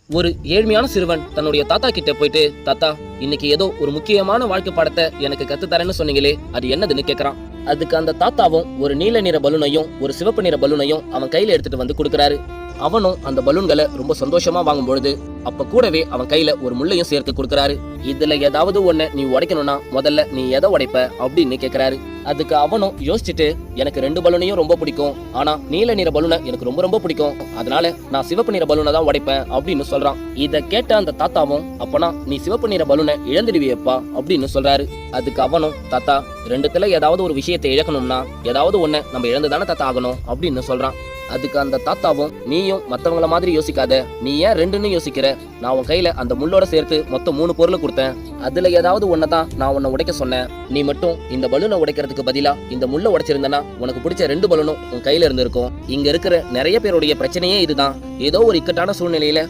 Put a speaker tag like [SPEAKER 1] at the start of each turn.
[SPEAKER 1] ஒரு ஏழ்மையான சிறுவன் தன்னுடைய தாத்தா கிட்ட போயிட்டு, தாத்தா, இன்னைக்கு ஏதோ ஒரு முக்கியமான வாழ்க்கை பாடத்தை எனக்கு கத்து தரேன்னு சொன்னீங்களே, அது என்னதுன்னு கேக்குறான். அதுக்கு அந்த தாத்தாவும் ஒரு நீல நிற பலூனையும் ஒரு சிவப்பு நிற பலூனையும் அவன் கையில எடுத்துட்டு வந்து கொடுக்கறாரு. அவனும் அந்த பலூன்களை ரொம்ப சந்தோஷமா வாங்கும் பொழுது அப்ப கூடவே அவன் கையில ஒரு முள்ளையும் சேர்த்து கொடுக்கறாரு. இதுல ஏதாவது ஒண்ணு நீ உடைக்கணும்னா முதல்ல நீ எதை உடைப்ப அப்படின்னு கேக்குறாரு. அதுக்கு அவனும் யோசிச்சுட்டு, எனக்கு 2 பலூனையும் ரொம்ப பிடிக்கும், ஆனா நீல நிற பலூனை எனக்கு ரொம்ப ரொம்ப பிடிக்கும், அதனால நான் சிவப்பு நிற பலூனை தான் உடைப்பேன் அப்படின்னு சொல்றான். இத கேட்ட அந்த தாத்தாவும், அப்பனா நீ சிவப்பு நிற பலூனை இழந்துடுவியப்பா அப்படின்னு சொல்றாரு. அதுக்கு அவனும், தாத்தா, 2த்துல ஏதாவது ஒரு விஷயத்தை இழக்கணும்னா ஏதாவது ஒண்ணு நம்ம இழந்துதானே தாத்தா ஆகணும் அப்படின்னு சொல்றான். அதுக்கு அந்த தாத்தாவும், நீயும் மத்தவங்கள மாதிரி யோசிக்காத, நீ ஏன் 2ன்னு யோசிக்கிற, நான் உன் கையில அந்த முள்ளோட சேர்த்து மொத்தம் 3 பொருள் கொடுத்தேன், அதுல ஏதாவது ஒன்னதான் நான் உன்னை உடைக்க சொன்னேன், நீ மட்டும் இந்த பலூனை உடைக்கிறதுக்கு பதிலா இந்த முள்ள உடைச்சிருந்தனா உனக்கு பிடிச்ச 2 பலூனும் உன் கையில இருந்திருக்கும். இங்க இருக்கிற நிறைய பேருடைய பிரச்சனையே இதுதான், ஏதோ ஒரு இக்கட்டான சூழ்நிலையில